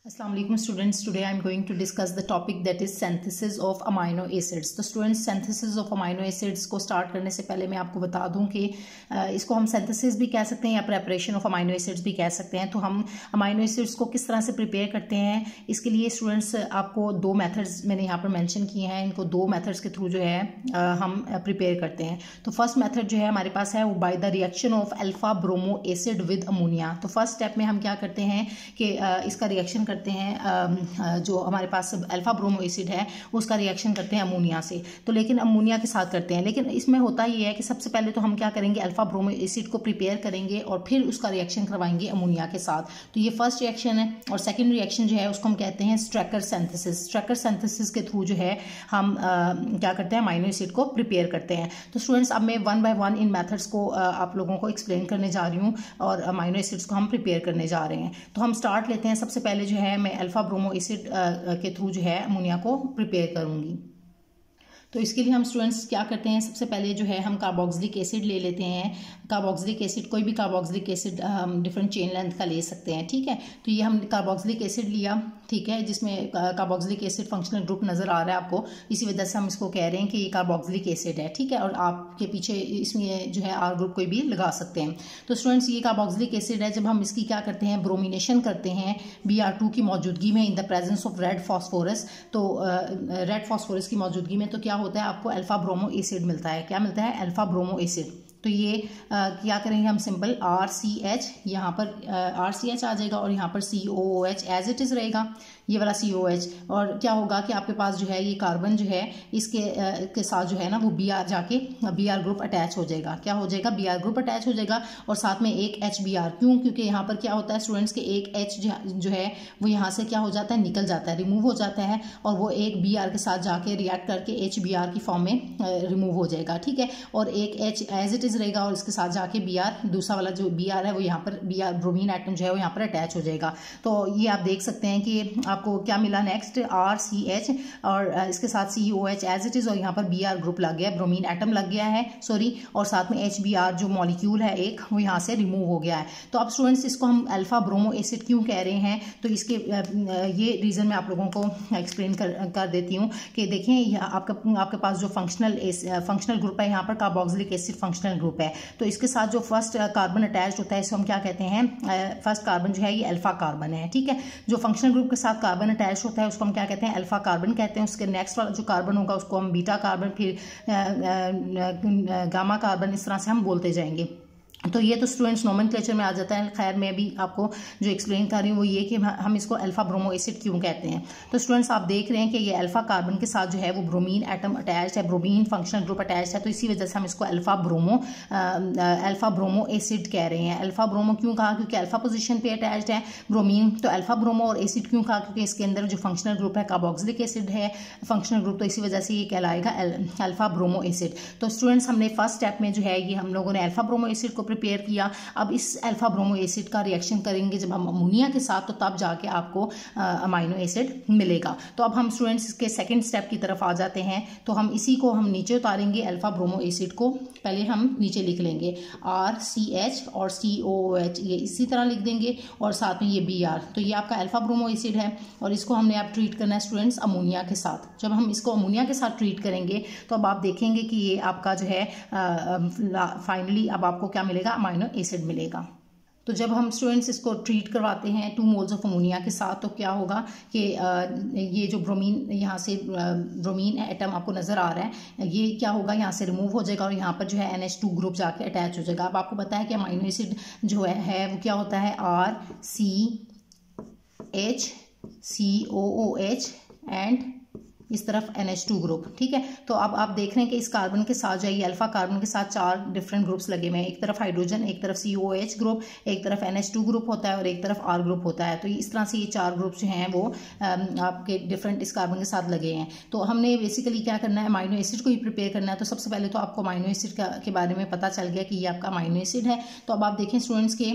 Assalamu alaikum students. Today I am going to discuss the topic that is synthesis of amino acids. तो students synthesis of amino acids को start करने से पहले मैं आपको बता दूं कि इसको हम synthesis भी कह सकते हैं या preparation of amino acids भी कह सकते हैं। तो हम amino acids को किस तरह से prepare करते हैं, इसके लिए students आपको दो methods मैंने यहाँ पर mention किए हैं। इनको दो methods के through जो है हम prepare करते हैं। तो first method जो है हमारे पास है वो by the reaction of alpha bromo acid with ammonia। तो first step में हम क्या करते हैं कि इसका reaction करते हैं, जो हमारे पास अल्फा ब्रोमो एसिड है उसका रिएक्शन करते हैं अमोनिया से। तो लेकिन अमोनिया के साथ करते हैं, लेकिन इसमें होता ये है कि सबसे पहले तो हम क्या करेंगे, अल्फा ब्रोमो एसिड को प्रिपेयर करेंगे और फिर उसका रिएक्शन करवाएंगे अमोनिया के साथ। तो ये फर्स्ट रिएक्शन है। और सेकंड रिएक्शन जो है उसको हम कहते हैं स्ट्रैकर सिंथेसिस। स्ट्रैकर सिंथेसिस के थ्रू जो है हम क्या करते हैं, अमीनो एसिड को प्रिपेयर करते हैं। तो स्टूडेंट्स अब मैं one by one in methods को आप लोगों को एक्सप्लेन करने जा रही हूँ और अमीनो एसिड्स को हम प्रिपेयर करने जा रहे हैं। तो हम स्टार्ट लेते हैं। सबसे पहले जो है मैं अल्फा ब्रोमो एसिड के थ्रू जो है अमोनिया को प्रिपेयर करूंगी। तो इसके लिए हम स्टूडेंट्स क्या करते हैं, सबसे पहले जो है हम कार्बोक्सिलिक एसिड ले लेते हैं। कार्बोक्सिलिक एसिड, कोई भी कार्बोक्सिलिक एसिड हम डिफरेंट चेन लेंथ का ले सकते हैं, ठीक है। तो ये हम कार्बोक्सिलिक एसिड लिया, ठीक है, जिसमें कार्बोक्सिलिक एसिड फंक्शनल ग्रुप नज़र आ रहा है आपको, इसी वजह से हम इसको कह रहे हैं कि ये कार्बोक्सिलिक एसिड है, ठीक है। और आपके पीछे इसमें जो है आर ग्रुप कोई भी लगा सकते हैं। तो स्टूडेंट्स ये कार्बोक्सिलिक एसिड है। जब हम इसकी क्या करते हैं, ब्रोमिनेशन करते हैं Br2 की मौजूदगी में in the presence of red phosphorus. तो रेड फॉस्फोरस की मौजूदगी में तो क्या होता है, आपको अल्फा ब्रोमो एसिड मिलता है। क्या मिलता है, अल्फा ब्रोमो एसिड। तो ये क्या करेंगे हम, सिंपल RCH, यहाँ पर RCH आ जाएगा और यहाँ पर COOH एज इट इज़ रहेगा, ये वाला COH। और क्या होगा कि आपके पास जो है ये कार्बन जो है इसके के साथ जो है ना वो Br जाके Br ग्रुप अटैच हो जाएगा। क्या हो जाएगा, Br ग्रुप अटैच हो जाएगा और साथ में एक HBr। क्यों, क्योंकि यहाँ पर क्या होता है स्टूडेंट्स के एक H जो है वो यहाँ से क्या हो जाता है, निकल जाता है, रिमूव हो जाता है और वो एक Br के साथ जाके रिएक्ट करके HBr की फॉर्म में रिमूव हो जाएगा, ठीक है। और एक H एज इट इज़ रहेगा और इसके साथ जाके Br, दूसरा वाला जो Br है वो यहाँ पर Br ब्रोमीन एटम जो है वो यहाँ पर अटैच हो जाएगा। तो ये आप देख सकते हैं कि आपको क्या मिला, नेक्स्ट RCH और इसके साथ COH एज इट इज और यहाँ पर Br ग्रुप लग गया, ब्रोमीन एटम लग गया है, सॉरी, और साथ में HBr जो मॉलिक्यूल है एक वो यहाँ से रिमूव हो गया है। तो अब स्टूडेंट्स इसको हम अल्फा ब्रोमो एसिड क्यों कह रहे हैं, तो इसके ये रीज़न मैं आप लोगों को एक्सप्लेन कर देती हूँ कि देखें आपके पास जो फंक्शनल ग्रुप है यहाँ पर कार्बोक्सिलिक एसिड फंक्शनल ग्रुप है। तो इसके साथ जो फर्स्ट कार्बन अटैच होता है इसको हम क्या कहते हैं, फर्स्ट कार्बन जो है ये अल्फा कार्बन है, ठीक है। जो फंक्शनल ग्रुप के साथ कार्बन अटैच होता है उसको हम क्या कहते हैं, अल्फा कार्बन कहते हैं। उसके नेक्स्ट वाला जो कार्बन होगा उसको हम बीटा कार्बन, फिर गामा कार्बन, इस तरह से हम बोलते जाएंगे। तो ये तो स्टूडेंट्स नोमेनक्लेचर में आ जाता है। खैर मैं भी आपको जो एक्सप्लेन कर रही हूँ वो ये कि हम इसको अल्फा ब्रोमो एसिड क्यों कहते हैं। तो स्टूडेंट्स आप देख रहे हैं कि ये अल्फा कार्बन के साथ जो है वो ब्रोमीन एटम अटैच है, ब्रोमीन फंक्शनल ग्रुप अटैच है। तो इसी वजह से हम इसको अल्फा ब्रोमो एसिड कह रहे हैं। अल्फा ब्रोमो क्यों कहा, क्योंकि अल्फा पोजिशन पे अटैच है ब्रोमीन। तो अल्फा ब्रोमो और एसिड क्यों कहा, क्योंकि इसके अंदर जो फंक्शनल ग्रुप है कार्बोक्सिलिक एसिड है फंक्शनल ग्रुप, तो इसी वजह से ये कहलाएगा अल्फा ब्रोमो एसिड। तो स्टूडेंट्स हमने फर्स्ट स्टेप में जो है ये हम लोगों ने अल्फा ब्रोमो एसिड को प्रिपेयर किया। अब इस अल्फा ब्रोमो एसिड का रिएक्शन करेंगे जब हम अमोनिया के साथ, तो तब जाके आपको अमीनो एसिड मिलेगा। तो अब हम स्टूडेंट्स इसके सेकंड स्टेप की तरफ आ जाते हैं। तो हम इसी को हम नीचे उतारेंगे, अल्फा ब्रोमो एसिड को पहले हम नीचे लिख लेंगे RCH और COOH, ये इसी तरह लिख देंगे और साथ में ये Br। तो ये आपका अल्फा ब्रोमो एसिड है और इसको हमने अब ट्रीट करना है स्टूडेंट्स अमोनिया के साथ। जब हम इसको अमोनिया के साथ ट्रीट करेंगे तो अब आप देखेंगे कि ये आपका जो है फाइनली अब आपको क्या मिलेगा, अमीनो एसिड मिलेगा। तो जब हम स्टूडेंट्स इसको ट्रीट करवाते हैं 2 मोल्स ऑफ अमोनिया के साथ, तो क्या होगा कि ये जो ब्रोमीन यहाँ से ब्रोमीन एटम आपको नज़र आ रहा है ये क्या होगा, यहाँ से रिमूव हो जाएगा और यहाँ पर जो है NH2 ग्रुप जाके अटैच हो जाएगा। अब आपको पता है कि अमीनो एसिड जो है वो क्या होता है, RCH COOH एंड इस तरफ NH2 ग्रुप, ठीक है। तो अब आप देख रहे हैं कि इस कार्बन के साथ जो है अल्फा कार्बन के साथ 4 डिफरेंट ग्रुप्स लगे हुए हैं। एक तरफ हाइड्रोजन, एक तरफ COH ग्रुप, एक तरफ NH2 ग्रुप होता है और एक तरफ R ग्रुप होता है। तो इस तरह से ये 4 ग्रुप्स जो हैं वो आपके डिफरेंट इस कार्बन के साथ लगे हैं। तो हमने बेसिकली क्या करना है, अमीनो एसिड को ही प्रिपेयर करना है। तो सबसे पहले तो आपको अमीनो एसिड के बारे में पता चल गया कि ये आपका अमीनो एसिड है। तो अब आप देखें स्टूडेंट्स के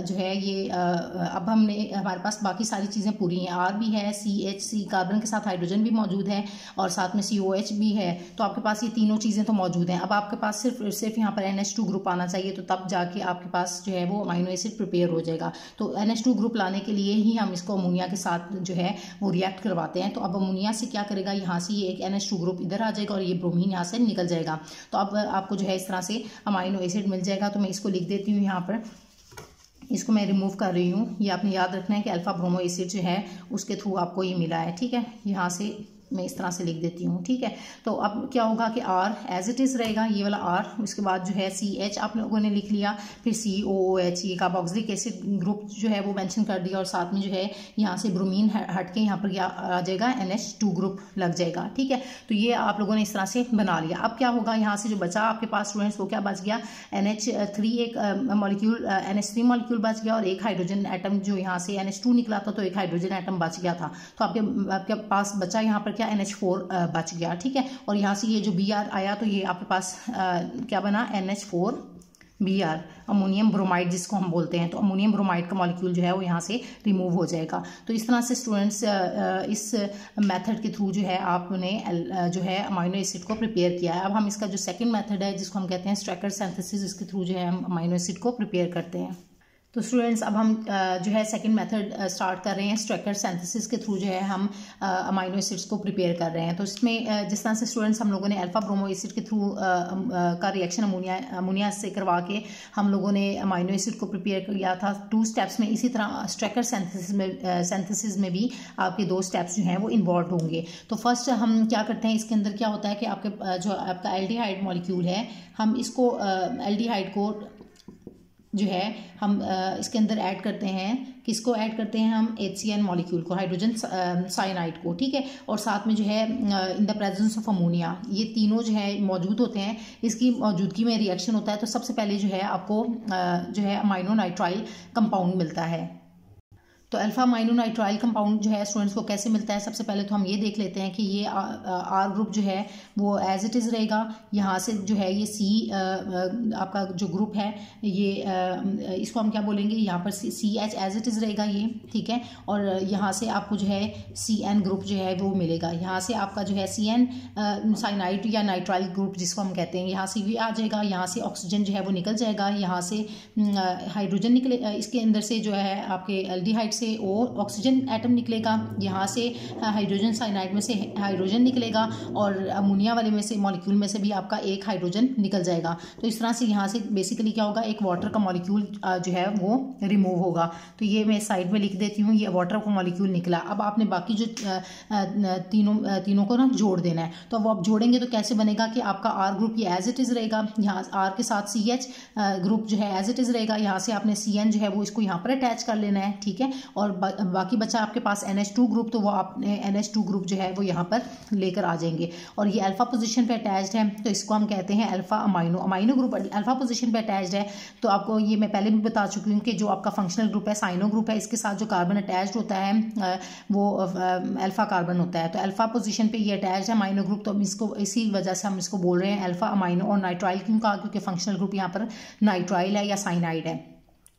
जो है ये अब हमारे पास बाकी सारी चीज़ें पूरी हैं। R भी है, CH कार्बन के साथ हाइड्रोजन भी मौजूद है और साथ में COH भी है, तो आपके पास ये तीनों चीज़ें तो मौजूद हैं। अब आपके पास सिर्फ यहाँ पर NH2 ग्रुप आना चाहिए, तो तब जाके आपके पास जो है वो अमाइनो एसिड प्रिपेयर हो जाएगा। तो NH2 ग्रुप लाने के लिए ही हम इसको अमोनिया के साथ जो है वो रिएक्ट करवाते हैं। तो अब अमोनिया से क्या करेगा, यहाँ से ये एक NH2 ग्रुप इधर आ जाएगा और ये ब्रोमीन यहाँ से निकल जाएगा। तो अब आपको जो है इस तरह से अमाइनो एसिड मिल जाएगा। तो मैं इसको लिख देती हूँ यहाँ पर, इसको मैं रिमूव कर रही हूँ। ये आपने याद रखना है कि अल्फा ब्रोमो एसिड जो है उसके थ्रू आपको ये मिला है, ठीक है। यहाँ से मैं इस तरह से लिख देती हूँ, ठीक है। तो अब क्या होगा कि R एज इट इज़ रहेगा, ये वाला R, उसके बाद जो है CH आप लोगों ने लिख लिया, फिर COOH, ये कार्बोक्सिलिक एसिड ग्रुप जो है वो मेंशन कर दिया, और साथ में जो है यहाँ से ब्रोमीन हट के यहाँ पर क्या आ जाएगा, NH2 ग्रुप लग जाएगा, ठीक है। तो ये आप लोगों ने इस तरह से बना लिया। अब क्या होगा, यहाँ से जो बचा आपके पास स्टूडेंट्स, वो क्या बच गया, NH3 एक मॉलिक्यूल, NH3 मॉलिक्यूल बच गया, और एक हाइड्रोजन एटम जो यहाँ से NH2 निकला था, तो एक हाइड्रोजन एटम बच गया था। तो आपके पास बचा यहाँ पर क्या, NH4 बच गया, ठीक है। और यहाँ से ये जो Br आया, तो ये आपके पास क्या बना, NH4Br, अमोनियम ब्रोमाइड जिसको हम बोलते हैं। तो अमोनियम ब्रोमाइड का मॉलिक्यूल जो है वो यहाँ से रिमूव हो जाएगा। तो इस तरह से स्टूडेंट्स इस मेथड के थ्रू जो है आपने जो है अमाइनो एसिड को प्रिपेयर किया है। अब हम इसका जो सेकंड मेथड है जिसको हम कहते हैं स्ट्रैकर सिंथेसिस, इसके थ्रू जो है हम अमाइनो एसिड को प्रिपेयर करते हैं। तो स्टूडेंट्स अब हम जो है सेकंड मेथड स्टार्ट कर रहे हैं। स्ट्रैकर सिंथेसिस के थ्रू जो है हम अमाइनो एसिड्स को प्रिपेयर कर रहे हैं। तो इसमें जिस तरह से स्टूडेंट्स हम लोगों ने अल्फा ब्रोमो एसिड के थ्रू का रिएक्शन अमोनिया से करवा के हम लोगों ने अमाइनो एसिड को प्रिपेयर किया था 2 स्टेप्स में, इसी तरह स्ट्रैकर सिंथेसिस में भी आपके 2 स्टेप्स जो हैं वो इन्वॉल्व होंगे। तो फर्स्ट हम क्या करते हैं, इसके अंदर क्या होता है कि आपका एल्डिहाइड मॉलिक्यूल है, हम इसको एल्डिहाइड को जो है हम इसके अंदर ऐड करते हैं। किसको ऐड करते हैं हम, HCN मॉलिक्यूल को, हाइड्रोजन साइनाइड को, ठीक है। और साथ में जो है in the presence of ammonia, ये तीनों जो है मौजूद होते हैं। इसकी मौजूदगी में रिएक्शन होता है। तो सबसे पहले जो है आपको जो है अमाइनो नाइट्राइल कंपाउंड मिलता है। तो अल्फा अमाइनो नाइट्राइल कंपाउंड जो है स्टूडेंट्स को कैसे मिलता है, सबसे पहले तो हम ये देख लेते हैं कि ये R ग्रुप जो है वो एज इट इज़ रहेगा। यहाँ से जो है ये C आपका जो ग्रुप है, ये इसको हम क्या बोलेंगे, यहाँ पर CH एज इट इज़ रहेगा ये, ठीक है। और यहाँ से आपको जो है CN ग्रुप जो है वो मिलेगा। यहाँ से आपका जो है CN साइनाइड या नाइट्राइल ग्रुप जिसको हम कहते हैं, यहाँ से भी आ जाएगा। यहाँ से ऑक्सीजन जो है वो निकल जाएगा, यहाँ से हाइड्रोजन निकले, इसके अंदर से जो है आपके एल्डिहाइड से और ऑक्सीजन एटम निकलेगा, यहाँ से हाइड्रोजन साइनाइड में से हाइड्रोजन निकलेगा, और अमोनिया वाले में से मॉलिक्यूल में से भी आपका एक हाइड्रोजन निकल जाएगा। तो इस तरह से यहाँ से बेसिकली क्या होगा, एक वाटर का मॉलिक्यूल जो है वो रिमूव होगा। तो ये मैं साइड में लिख देती हूँ, ये वाटर का मॉलिक्यूल निकला। अब आपने बाकी जो तीनों को ना जोड़ देना है। तो अब आप जोड़ेंगे तो कैसे बनेगा कि आपका R ग्रुप ये एज इट इज़ रहेगा, यहाँ R के साथ CH ग्रुप जो है एज इट इज़ रहेगा। यहाँ से आपने CN जो है वो इसको यहाँ पर अटैच कर लेना है, ठीक है। और बाकी बचा आपके पास NH2 ग्रुप, तो वो आपने NH2 ग्रुप जो है वो यहाँ पर लेकर आ जाएंगे। और ये अल्फा पोजीशन पे अटैच्ड है, तो इसको हम कहते हैं alpha amino group alpha position पे अटैच्ड है। तो आपको ये मैं पहले भी बता चुकी हूँ कि जो आपका फंक्शनल ग्रुप है साइनो ग्रुप है, इसके साथ जो कार्बन अटैच्ड होता है वो अल्फा कार्बन होता है। तो अल्फा पोजीशन पे ये अटैच्ड है अमाइनो ग्रुप, तो इसको इसी वजह से हम इसको बोल रहे हैं अल्फा अमाइनो। और नाइट्राइल क्यों कहा, क्योंकि फंक्शनल ग्रुप यहाँ पर नाइट्राइल है या साइनाइड है।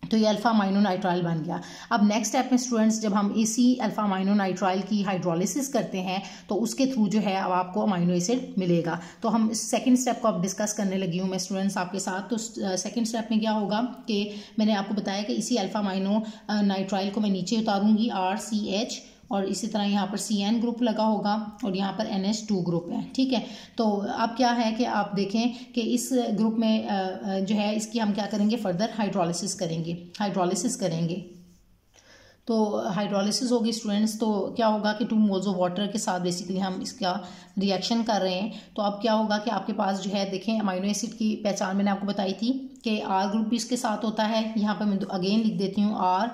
तो ये अल्फा अमाइनो नाइट्राइल बन गया। अब नेक्स्ट स्टेप में स्टूडेंट्स जब हम इसी अल्फा अमाइनो नाइट्राइल की हाइड्रोलिसिस करते हैं तो उसके थ्रू जो है अब आपको अमाइनो एसिड मिलेगा। तो हम सेकंड स्टेप को अब डिस्कस करने लगी हूँ मैं स्टूडेंट्स आपके साथ। तो सेकंड स्टेप में क्या होगा कि मैंने आपको बताया कि इसी अल्फा अमाइनो नाइट्राइल को मैं नीचे उतारूंगी RCH, और इसी तरह यहाँ पर CN ग्रुप लगा होगा और यहाँ पर NH2 ग्रुप है, ठीक है। तो अब क्या है कि आप देखें कि इस ग्रुप में जो है इसकी हम क्या करेंगे, फर्दर हाइड्रोलिसिस करेंगे। तो हाइड्रोलिसिस होगी स्टूडेंट्स, तो क्या होगा कि 2 मोल्स ऑफ वाटर के साथ बेसिकली हम इसका रिएक्शन कर रहे हैं। तो अब क्या होगा कि आपके पास जो है देखें अमाइनो एसिड की पहचान मैंने आपको बताई थी कि R ग्रुप भी इसके साथ होता है। यहाँ पर मैं अगेन लिख देती हूँ R,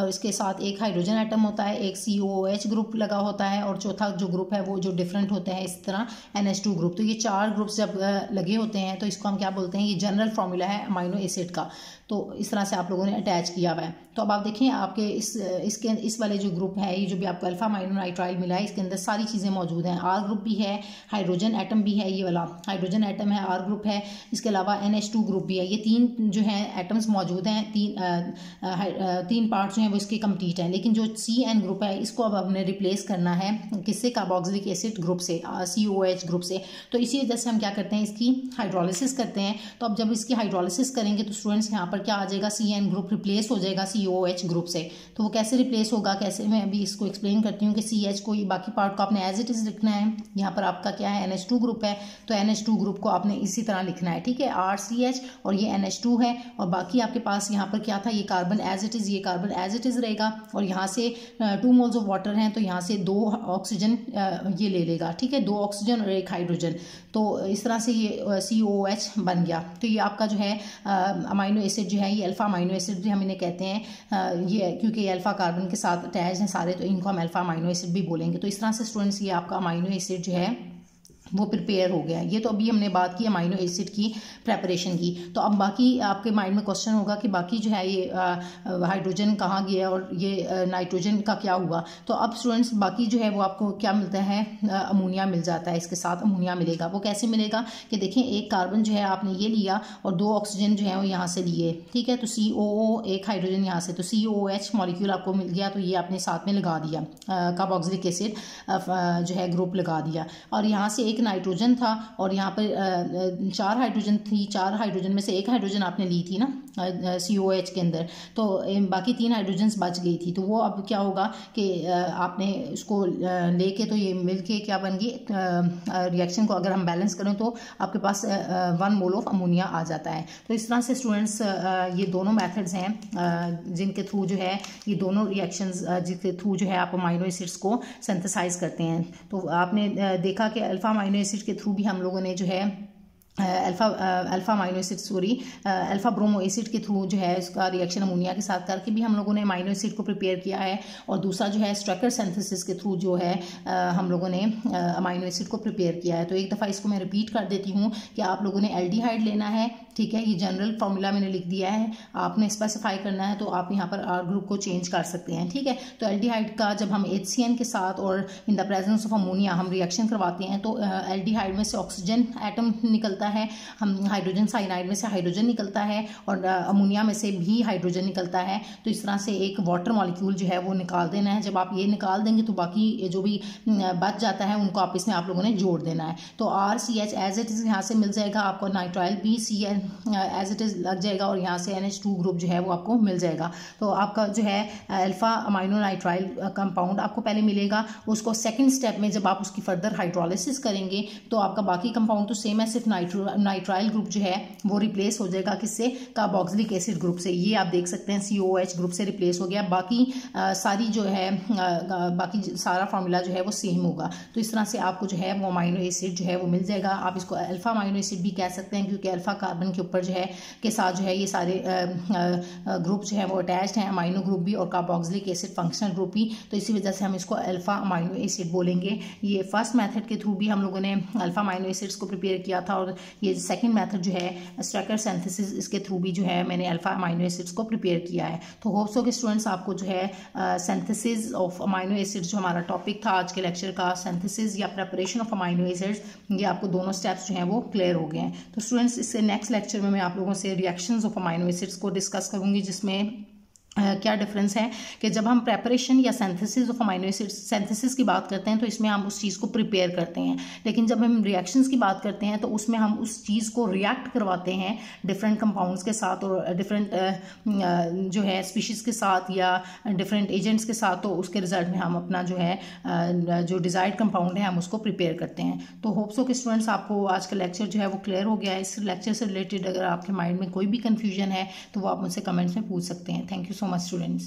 इसके साथ एक हाइड्रोजन एटम होता है, एक COOH ग्रुप लगा होता है, और चौथा जो ग्रुप है वो जो डिफरेंट होता है इस तरह NH2 ग्रुप। तो ये 4 ग्रुप्स जब लगे होते हैं तो इसको हम क्या बोलते हैं, ये जनरल फॉर्मूला है अमाइनो एसिड का। तो इस तरह से आप लोगों ने अटैच किया हुआ है। तो अब आप देखें आपके इस वाले जो ग्रुप है, ये जो भी आपको अल्फा अमाइनो नाइट्राइल मिला है, इसके अंदर सारी चीज़ें मौजूद हैं। R ग्रुप भी है, हाइड्रोजन एटम भी है, ये वाला हाइड्रोजन एटम है, R ग्रुप है, इसके अलावा NH2 ग्रुप भी है। ये तीन जो है एटम्स मौजूद हैं, तीन पार्ट जो हैं वो इसके कंप्लीट हैं, लेकिन जो CN ग्रुप है इसको अब हमने रिप्लेस करना है किससे, कार्बोक्सिलिक एसिड ग्रुप से, COH ग्रुप से। तो इसी वजह से हम क्या करते हैं, इसकी हाइड्रोलिसिस करते हैं। तो अब जब इसकी हाइड्रोलिसिस करेंगे तो स्टूडेंट्स यहाँ पर क्या आ जाएगा, CN ग्रुप रिप्लेस हो जाएगा COH ग्रुप से। तो वो कैसे रिप्लेस होगा, कैसे, मैं अभी इसको एक्सप्लेन करती हूँ कि CH को, बाकी पार्ट को आपने एज इट इज़ लिखना है। यहाँ पर आपका क्या है, NH2 ग्रुप है, तो NH2 ग्रुप को आपने इसी तरह लिखना है, ठीक है, RCH और ये NH2 है, और बाकी आपके पास यहाँ पर क्या था, ये कार्बन एज इट इज़, ये कार्बन एज इट इज़ रहेगा, और यहाँ से 2 मोल्स ऑफ वाटर हैं, तो यहाँ से 2 ऑक्सीजन ये ले लेगा, ठीक है, 2 ऑक्सीजन और 1 हाइड्रोजन। तो इस तरह से ये COH बन गया। तो ये आपका जो है अमाइनो एसिड जो है, ये अल्फा अमाइनो एसिड भी हम इन्हें कहते हैं, ये क्योंकि अल्फा कार्बन के साथ अटैच हैं सारे, तो इनको हम अल्फा अमाइनो एसिड भी बोलेंगे। तो इस तरह से स्टूडेंट्स ये आपका अमाइनो एसिड जो है वो प्रिपेयर हो गया। ये तो अभी हमने बात की अमाइनो एसिड की प्रेपरेशन की। तो अब बाकी आपके माइंड में क्वेश्चन होगा कि बाकी जो है ये हाइड्रोजन कहाँ गया और ये नाइट्रोजन का क्या हुआ। तो अब स्टूडेंट्स बाकी जो है वो आपको क्या मिलता है, अमोनिया मिल जाता है, इसके साथ अमोनिया मिलेगा। वो कैसे मिलेगा कि देखें, एक कार्बन जो है आपने ये लिया और 2 ऑक्सीजन जो है वो यहाँ से लिए, ठीक है, तो COO, 1 हाइड्रोजन यहाँ से, तो COH मॉलिक्यूल आपको मिल गया। तो ये आपने साथ में लगा दिया, कार्बोक्सिलिक एसिड जो है ग्रुप लगा दिया, और यहाँ से एक नाइट्रोजन था और यहाँ पर 4 हाइड्रोजन थी, 4 हाइड्रोजन में से 1 हाइड्रोजन आपने ली थी ना COH के अंदर, तो बाकी 3 हाइड्रोजन्स बच गई थी। तो वो अब क्या होगा कि आपने उसको लेके, तो ये मिलके क्या बन गई, रिएक्शन को अगर हम बैलेंस करें तो आपके पास 1 मोल ऑफ अमोनिया आ जाता है। तो इस तरह से स्टूडेंट्स ये दोनों मेथड्स हैं जिनके थ्रू जो है, ये दोनों रिएक्शंस जिनके थ्रू जो है आप अमाइनो एसिड्स को सिंथेसाइज करते हैं। तो आपने देखा कि अल्फा अमाइनो एसिड के थ्रू भी हम लोगों ने जो है alpha amino acid alpha bromo acid के थ्रू जो है इसका रिएक्शन अमोनिया के साथ करके भी हम लोगों ने अमाइनो एसिड को प्रिपेयर किया है, और दूसरा जो है स्ट्रक्चर सिंथेसिस के थ्रू जो है हम लोगों ने अमाइनो एसिड को प्रिपेयर किया है। तो एक दफ़ा इसको मैं रिपीट कर देती हूँ कि आप लोगों ने एल्डिहाइड लेना है, ठीक है, ये जनरल फार्मूला मैंने लिख दिया है, आपने स्पेसिफाई करना है, तो आप यहाँ पर R ग्रुप को चेंज कर सकते हैं, ठीक है। तो एल्डिहाइड का जब हम HCN के साथ और in the presence of ammonia हम रिएक्शन करवाते हैं, तो एल्डिहाइड में से ऑक्सीजन एटम निकलता है, हम हाइड्रोजन साइनाइड में से हाइड्रोजन निकलता है, और अमोनिया में से भी हाइड्रोजन निकलता है। तो इस तरह से एक वाटर मॉलिक्यूल जो है वो निकाल देना है। जब आप ये निकाल देंगे तो बाकी जो भी बच जाता है उनको आपस में आप लोगों ने जोड़ देना है। तो RCH एज इट इज़ यहाँ से मिल जाएगा आपको, नाइट्राइल भी CN एज इट इज़ लग जाएगा, और यहाँ से NH2 ग्रुप जो है वो आपको मिल जाएगा। तो आपका जो है अल्फा अमाइनो नाइट्राइल कंपाउंड आपको पहले मिलेगा, उसको सेकेंड स्टेप में जब आप उसकी फर्दर हाइड्रोलिसिस करेंगे तो आपका बाकी कंपाउंड तो सेम है, सिर्फ नाइट्राइल ग्रुप जो है वो रिप्लेस हो जाएगा किससे, कार्बोक्सिलिक एसिड ग्रुप से। ये आप देख सकते हैं COH ग्रुप से रिप्लेस हो गया। बाकी सारी जो है बाकी सारा फार्मूला जो है वो सेम होगा। तो इस तरह से आपको जो है वो अमाइनो एसिड जो है वो मिल जाएगा। आप इसको अल्फा अमाइनो एसिड भी कह सकते हैं, क्योंकि अल्फा कार्बन के ऊपर जो है के साथ जो है ये सारे ग्रुप जो है वो अटैच्ड हैं, अमाइनो ग्रुप भी और कार्बोक्सिलिक एसिड फंक्शनल ग्रुप भी। तो इसी वजह से हम इसको अल्फा अमाइनो एसिड बोलेंगे। ये फर्स्ट मेथड के थ्रू भी हम लोगों ने अल्फा अमाइनो एसिड्स को प्रिपेयर किया था, और ये सेकंड मेथड जो है स्ट्रक्चर सिंथेसिस, इसके थ्रू भी जो है मैंने अल्फा अमाइनो एसिड्स को प्रिपेयर किया है। तो होप्स हो कि स्टूडेंट्स आपको जो है सिंथेसिस ऑफ अमाइनो एसिड्स जो हमारा टॉपिक था आज के लेक्चर का, सिंथेसिस या प्रिपरेशन ऑफ अमाइनो एसिड्स, ये आपको दोनों स्टेप्स जो हैं वो क्लियर हो गए हैं। तो स्टूडेंट्स इससे नेक्स्ट लेक्चर में मैं आप लोगों से रिएक्शंस ऑफ अमाइनो एसिड्स को डिस्कस करूंगी, जिसमें क्या डिफरेंस है कि जब हम प्रेपरेशन या synthesis of amino acids synthesis की बात करते हैं तो इसमें हम उस चीज़ को प्रिपेयर करते हैं, लेकिन जब हम रिएक्शंस की बात करते हैं तो उसमें हम उस चीज़ को रिएक्ट करवाते हैं डिफरेंट कंपाउंड्स के साथ और डिफरेंट जो है स्पीशीज़ के साथ या डिफरेंट एजेंट्स के साथ। तो उसके रिजल्ट में हम अपना जो है जो डिज़ायर्ड कंपाउंड है हम उसको प्रिपेयर करते हैं। तो होप्स हो कि स्टूडेंट्स आपको आज का लेक्चर जो है वो क्लियर हो गया है। इस लेक्चर से रिलेटेड अगर आपके माइंड में कोई भी कन्फ्यूजन है तो वो आप मुझसे कमेंट्स में पूछ सकते हैं। Thank you so much students।